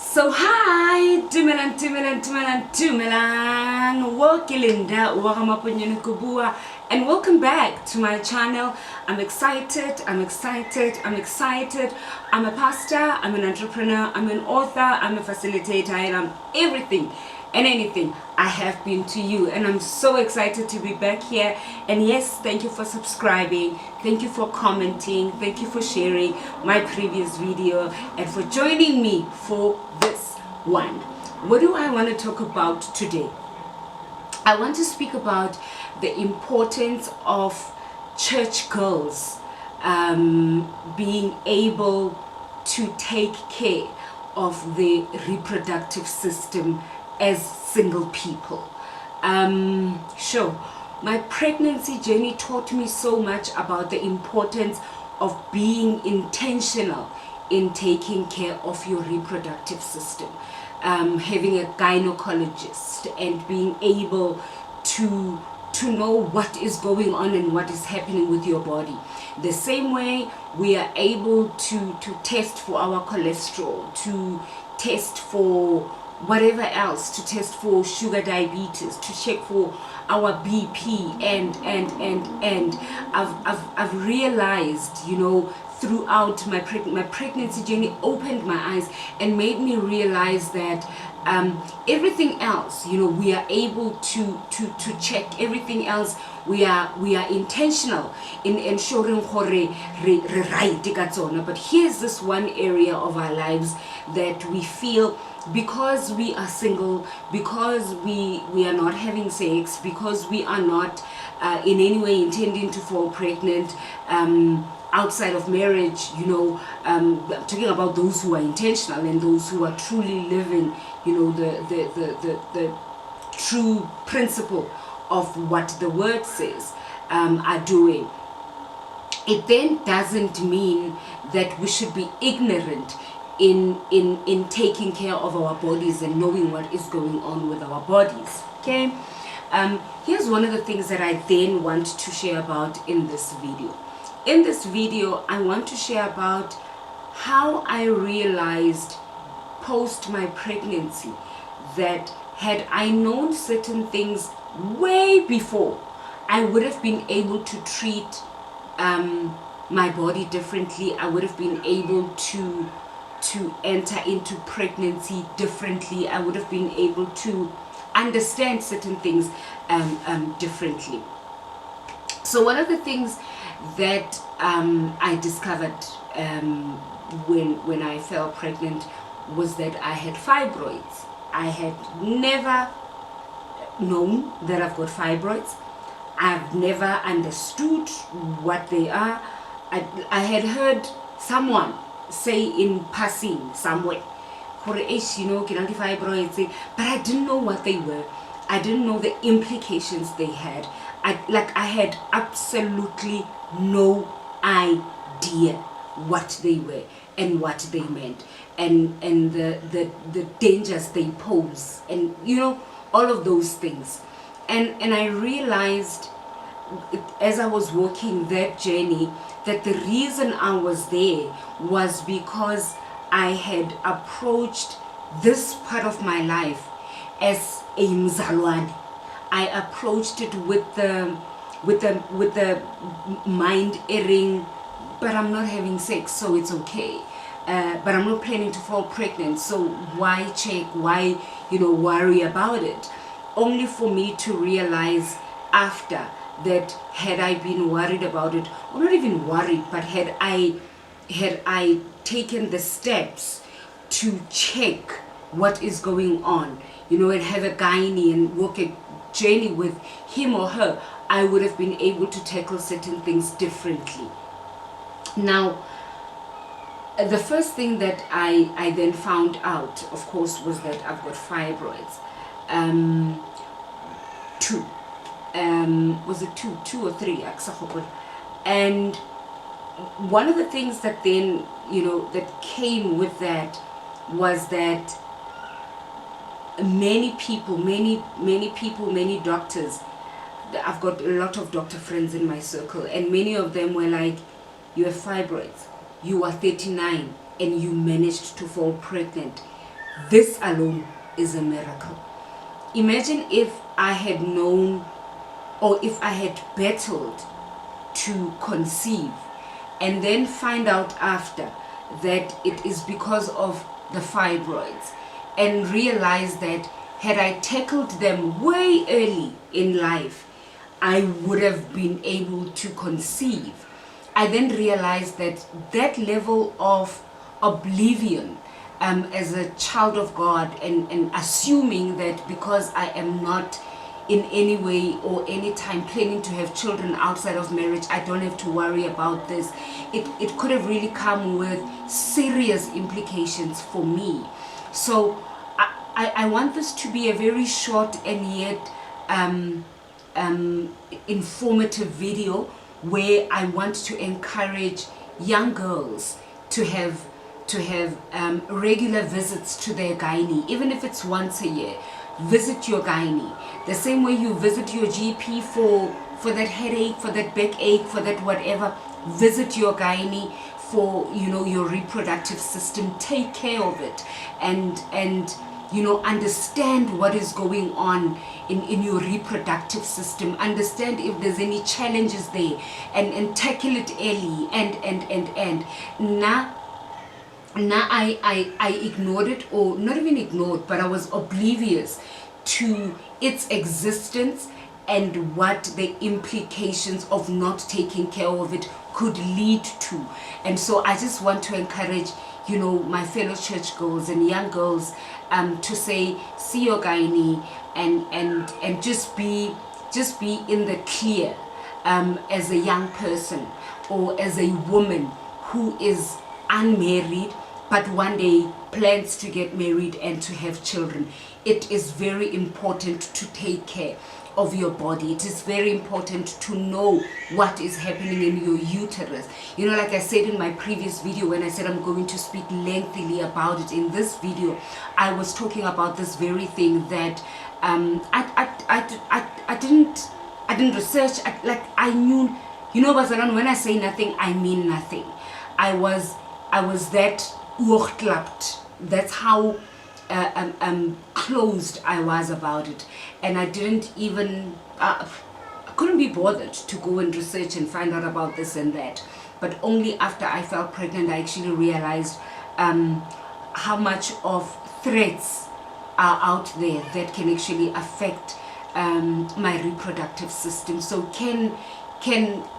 So hi, Dumelang, Wakilinda, Maponyane-Kobua, and welcome back to my channel. I'm excited. I'm a pastor, I'm an entrepreneur, I'm an author, I'm a facilitator, and I'm everything and anything I have been to you, and I'm so excited to be back here. And yes, thank you for subscribing, thank you for commenting, thank you for sharing my previous video, and for joining me for this one. What do I want to talk about today? I want to speak about the importance of church girls being able to take care of the reproductive system as single people. Sure, my pregnancy journey taught me so much about the importance of being intentional in taking care of your reproductive system. Having a gynecologist and being able to know what is going on and what is happening with your body. The same way we are able to test for our cholesterol, to test for whatever else, to test for sugar diabetes, to check for our BP, and I've realized, you know, throughout my pregnancy journey, opened my eyes and made me realize that everything else, you know, we are able to check everything else. We are intentional in ensuring re right. But here's this one area of our lives that we feel, because we are single, because we are not having sex, because we are not in any way intending to fall pregnant outside of marriage, you know, I'm talking about those who are intentional and those who are truly living, you know, the true principle of what the word says, are doing. It then doesn't mean that we should be ignorant in taking care of our bodies and knowing what is going on with our bodies. Okay, here's one of the things that I then want to share about in this video. In this video, I want to share about how I realized post my pregnancy that had I known certain things way before, I would have been able to treat my body differently. I would have been able to enter into pregnancy differently. I would have been able to understand certain things differently. So one of the things that I discovered when I fell pregnant was that I had fibroids. I had never known that I've got fibroids. I've never understood what they are. I had heard someone say in passing somewhere, you know, fibroids, but I didn't know what they were. I didn't know the implications they had. I had absolutely no idea what they were and what they meant, and the dangers they pose, and you know, all of those things. And I realized as I was walking that journey that the reason I was there was because I had approached this part of my life as a mzalwane. I approached it with the mind erring, but I'm not having sex, so it's okay. But I'm not planning to fall pregnant, so why check? Why, you know, worry about it? Only for me to realize after that, had I been worried about it, or not even worried, but had I taken the steps to check what is going on, you know, and have a gynae and walk a journey with him or her, I would have been able to tackle certain things differently. Now, the first thing that I then found out, of course, was that I've got fibroids. Was it two or three? And one of the things that then, you know, that came with that was that many people, many doctors, I've got a lot of doctor friends in my circle, and many of them were like, you have fibroids, you are 39 and you managed to fall pregnant. This alone is a miracle. Imagine if I had known, or if I had battled to conceive and then find out after that it is because of the fibroids, and realize that had I tackled them way early in life, I would have been able to conceive. I then realized that that level of oblivion as a child of God, and assuming that because I am not in any way or any time planning to have children outside of marriage, I don't have to worry about this. It could have really come with serious implications for me. So I want this to be a very short and yet informative video, where I want to encourage young girls to have regular visits to their gynae, even if it's once a year. Visit your gynae the same way you visit your GP for that headache, for that backache, for that whatever. Visit your gynae for, you know, your reproductive system. Take care of it, and you know, understand what is going on in your reproductive system. Understand if there's any challenges there, and tackle it early. And now I ignored it, or not even ignored, but I was oblivious to its existence and what the implications of not taking care of it could lead to. And so I just want to encourage, you know, my fellow church girls and young girls to say, see your gynae, and just be in the clear as a young person, or as a woman who is unmarried but one day plans to get married and to have children. It is very important to take care of your body. It is very important to know what is happening in your uterus. You know, like I said in my previous video, when I said I'm going to speak lengthily about it, in this video I was talking about this very thing that I didn't research. I knew, you know, Bazalan, when I say nothing, I mean nothing. I was that oorklapt. That's how closed I was about it, and I didn't even I couldn't be bothered to go and research and find out about this and that. But only after I fell pregnant, I actually realized how much of threats are out there that can actually affect my reproductive system. So can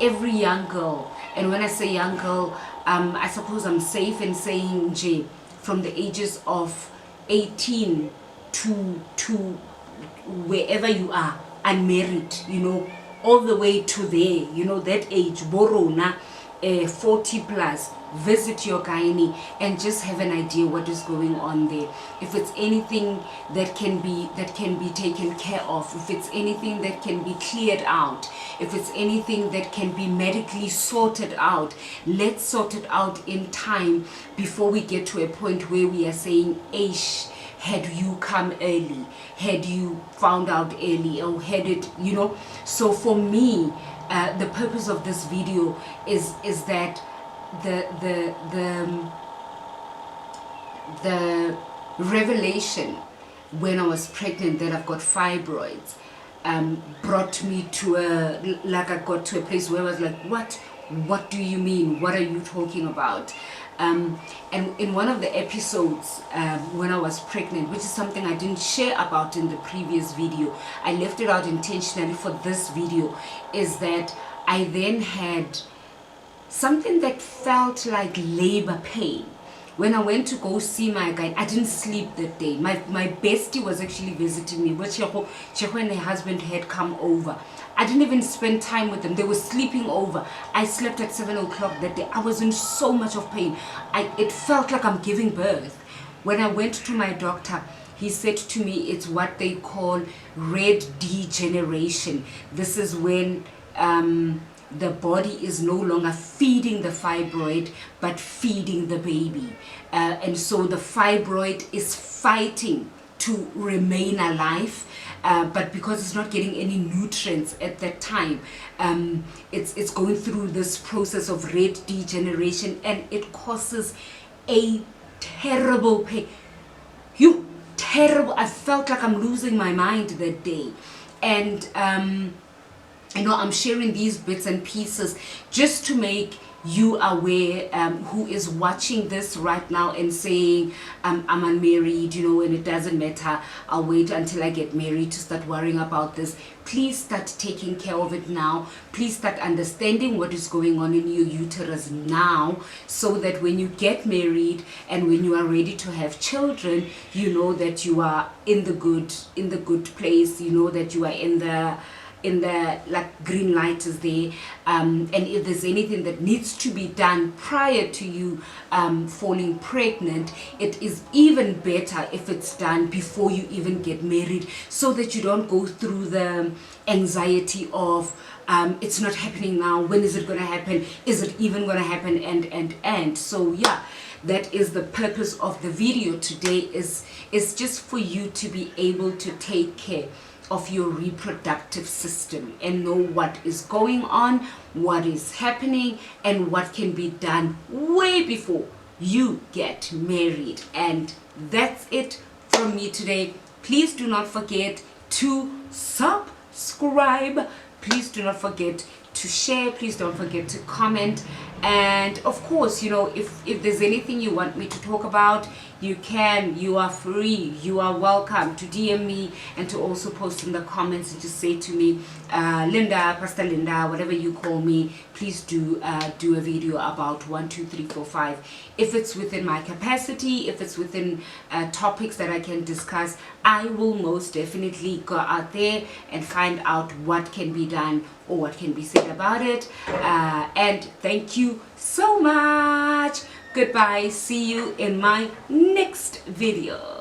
every young girl, and when I say young girl, I suppose I'm safe in saying, J, from the ages of 18 to wherever you are, unmarried, you know, all the way to there, you know, that age, borona, 40 plus, visit your gynae and just have an idea what is going on there. If it's anything that can be taken care of, if it's anything that can be cleared out, if it's anything that can be medically sorted out, let's sort it out in time before we get to a point where we are saying, "Aish, had you come early, had you found out early, or had it," you know. So for me, the purpose of this video is that the revelation when I was pregnant that I've got fibroids brought me to I got to a place where I was like, what do you mean? What are you talking about? And in one of the episodes when I was pregnant, which is something I didn't share about in the previous video, I left it out intentionally for this video, is that I then had something that felt like labor pain. When I went to go see my guy, I didn't sleep that day. My bestie was actually visiting me, but Cheho and her husband had come over. I didn't even spend time with them. They were sleeping over. I slept at 7 o'clock that day. I was in so much of pain. It felt like I'm giving birth. When I went to my doctor, he said to me, it's what they call red degeneration. This is when the body is no longer feeding the fibroid, but feeding the baby. And so the fibroid is fighting to remain alive, but because it's not getting any nutrients at that time, it's going through this process of red degeneration, and it causes a terrible pain. terrible. I felt like I'm losing my mind that day. And I'm sharing these bits and pieces just to make you aware, who is watching this right now and saying, I'm unmarried, and it doesn't matter, I'll wait until I get married to start worrying about this. Please start taking care of it now. Please start understanding what is going on in your uterus now, so that when you get married and when you are ready to have children, you know that you are in the good place, you know that you are in the like green light is there, and if there's anything that needs to be done prior to you falling pregnant, it is even better if it's done before you even get married, so that you don't go through the anxiety of it's not happening now, when is it going to happen, is it even going to happen, and so yeah, that is the purpose of the video today, is just for you to be able to take care of your reproductive system and know what is going on, what is happening, and what can be done way before you get married. And that's it from me today. Please do not forget to subscribe. Please do not forget to share. Please don't forget to comment. And of course, if there's anything you want me to talk about, you are free, you are welcome to DM me, and to also post in the comments and just say to me, Linda, Pastor Linda, whatever you call me, please do a video about 1, 2, 3, 4, 5. If it's within my capacity, if it's within topics that I can discuss, I will most definitely go out there and find out what can be done or what can be said about it. And thank you so much. Goodbye. See you in my next video.